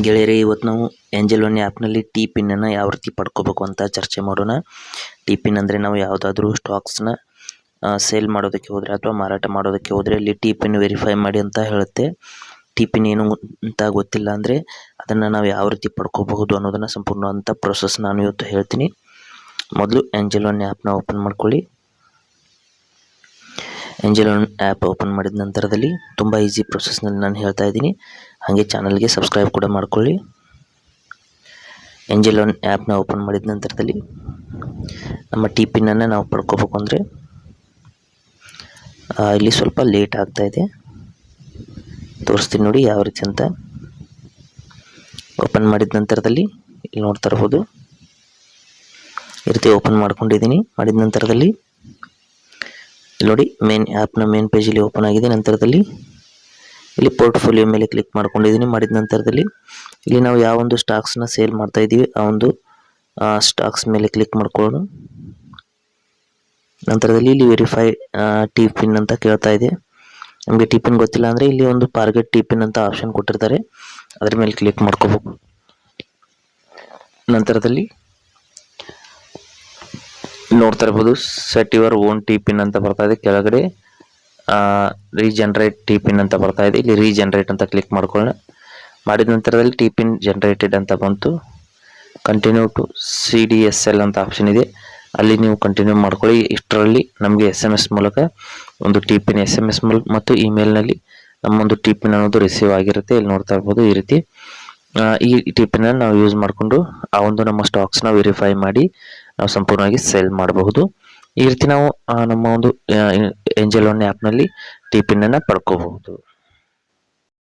ಗೆಳೆಯರೇ, ಇವತ್ತು ನಾವು ಏಂಜಲ್ ಒನ್ ಆ್ಯಪ್ನಲ್ಲಿ ಟಿ ಪಿನ್ನನ್ನು ಯಾವ ರೀತಿ ಪಡ್ಕೋಬೇಕು ಅಂತ ಚರ್ಚೆ ಮಾಡೋಣ. ಟಿ ಪಿನ್ ಅಂದರೆ ನಾವು ಯಾವುದಾದ್ರೂ ಸ್ಟಾಕ್ಸ್ನ ಸೇಲ್ ಮಾಡೋದಕ್ಕೆ ಹೋದರೆ ಅಥವಾ ಮಾರಾಟ ಮಾಡೋದಕ್ಕೆ ಹೋದರೆ ಅಲ್ಲಿ ಟಿ ಪಿನ್ ವೆರಿಫೈ ಮಾಡಿ ಅಂತ ಹೇಳುತ್ತೆ. ಟಿ ಪಿನ್ ಏನು ಅಂತ ಗೊತ್ತಿಲ್ಲ ಅಂದರೆ ಅದನ್ನು ನಾವು ಯಾವ ರೀತಿ ಪಡ್ಕೋಬಹುದು ಅನ್ನೋದನ್ನು ಸಂಪೂರ್ಣವಂತ ಪ್ರೊಸೆಸ್ ನಾನು ಇವತ್ತು ಹೇಳ್ತೀನಿ. ಮೊದಲು ಏಂಜಲ್ ಒನ್ ಆ್ಯಪ್ನ ಓಪನ್ ಮಾಡ್ಕೊಳ್ಳಿ. ಏಂಜಲ್ ಒನ್ ಆ್ಯಪ್ ಓಪನ್ ಮಾಡಿದ ನಂತರದಲ್ಲಿ ತುಂಬ ಈಸಿ ಪ್ರೊಸೆಸ್ನಲ್ಲಿ ನಾನು ಹೇಳ್ತಾ ಇದ್ದೀನಿ. ಹಾಗೆ ಚಾನಲ್ಗೆ ಸಬ್ಸ್ಕ್ರೈಬ್ ಕೂಡ ಮಾಡ್ಕೊಳ್ಳಿ. ಏಂಜಲ್ ಒನ್ ಆ್ಯಪ್ನ ಓಪನ್ ಮಾಡಿದ ನಂತರದಲ್ಲಿ ನಮ್ಮ ಟಿ ಪಿನ್ನನ್ನು ನಾವು ಪಡ್ಕೋಬೇಕು ಅಂದರೆ ಇಲ್ಲಿ ಸ್ವಲ್ಪ ಲೇಟ್ ಆಗ್ತಾ ಇದೆ, ತೋರಿಸ್ತೀನಿ ನೋಡಿ ಯಾವ ರೀತಿ ಅಂತ. ಓಪನ್ ಮಾಡಿದ ನಂತರದಲ್ಲಿ ಇಲ್ಲಿ ನೋಡ್ತಾ ಇರ್ಬೋದು, ಈ ರೀತಿ ಓಪನ್ ಮಾಡ್ಕೊಂಡಿದ್ದೀನಿ. ಮಾಡಿದ ನಂತರದಲ್ಲಿ ಇಲ್ಲಿ ನೋಡಿ ಆ್ಯಪ್ನ ಮೇನ್ ಪೇಜಲ್ಲಿ ಓಪನ್ ಆಗಿದೆ. ನಂತರದಲ್ಲಿ ಇಲ್ಲಿ ಪೋರ್ಟ್ಫೋಲಿಯೋ ಮೇಲೆ ಕ್ಲಿಕ್ ಮಾಡ್ಕೊಂಡಿದ್ದೀನಿ. ಮಾಡಿದ ನಂತರದಲ್ಲಿ ಇಲ್ಲಿ ನಾವು ಯಾವ ಒಂದು ಸ್ಟಾಕ್ಸ್ನ ಸೇಲ್ ಮಾಡ್ತಾ ಇದ್ದೀವಿ ಆ ಒಂದು ಸ್ಟಾಕ್ಸ್ ಮೇಲೆ ಕ್ಲಿಕ್ ಮಾಡ್ಕೊಳ್ಳೋಣ. ನಂತರದಲ್ಲಿ ಇಲ್ಲಿ ವೆರಿಫೈ ಟಿ ಪಿನ್ ಅಂತ ಕೇಳ್ತಾ ಇದೆ. ನಮಗೆ ಟಿ ಪಿನ್ ಗೊತ್ತಿಲ್ಲ ಅಂದರೆ ಇಲ್ಲಿ ಒಂದು ಟಾರ್ಗೆಟ್ ಟಿ ಪಿನ್ ಅಂತ ಆಪ್ಷನ್ ಕೊಟ್ಟಿರ್ತಾರೆ, ಅದರ ಮೇಲೆ ಕ್ಲಿಕ್ ಮಾಡ್ಕೋಬೇಕು. ನಂತರದಲ್ಲಿ ನೋಡ್ತಾ ಇರ್ಬೋದು set your own T pin ಅಂತ ಬರ್ತಾ ಇದೆ. ಕೆಳಗಡೆ ರೀಜನರೇಟ್ ಟಿ ಪಿನ್ ಅಂತ ಬರ್ತಾ ಇದೆ. ಇಲ್ಲಿ ರೀಜನರೇಟ್ ಅಂತ ಕ್ಲಿಕ್ ಮಾಡ್ಕೊಳ್ಳೋಣ. ಮಾಡಿದ ನಂತರದಲ್ಲಿ ಟಿ ಪಿನ್ ಜನರೇಟೆಡ್ ಅಂತ ಬಂತು. ಕಂಟಿನ್ಯೂ ಟು CDSL ಅಂತ ಆಪ್ಷನ್ ಇದೆ, ಅಲ್ಲಿ ನೀವು ಕಂಟಿನ್ಯೂ ಮಾಡ್ಕೊಳ್ಳಿ. ಇಷ್ಟರಲ್ಲಿ ನಮಗೆ SMS ಮೂಲಕ ಒಂದು ಟಿ ಪಿನ್ SMS ಮೂಲಕ ಮತ್ತು ಇಮೇಲ್ನಲ್ಲಿ ನಮ್ಮೊಂದು ಟಿ ಪಿನ್ ಅನ್ನೋದು ರಿಸೀವ್ ಆಗಿರುತ್ತೆ. ಇಲ್ಲಿ ನೋಡ್ತಾ ಇರ್ಬೋದು ಈ ರೀತಿ ಈ ಟಿ ಪಿನ್ ಅನ್ನು ನಾವು ಯೂಸ್ ಮಾಡಿಕೊಂಡು ಆ ಒಂದು ನಮ್ಮ ಸ್ಟಾಕ್ಸ್ನ ವೆರಿಫೈ ಮಾಡಿ ನಾವು ಸಂಪೂರ್ಣವಾಗಿ ಸೇಲ್ ಮಾಡಬಹುದು. ಈ ರೀತಿ ನಾವು ನಮ್ಮ ಒಂದು ಏಂಜಲ್ ಒನ್ ಆ್ಯಪ್ನಲ್ಲಿ ಟಿ ಪಿನ್ನನ್ನು ಪಡ್ಕೋಬಹುದು.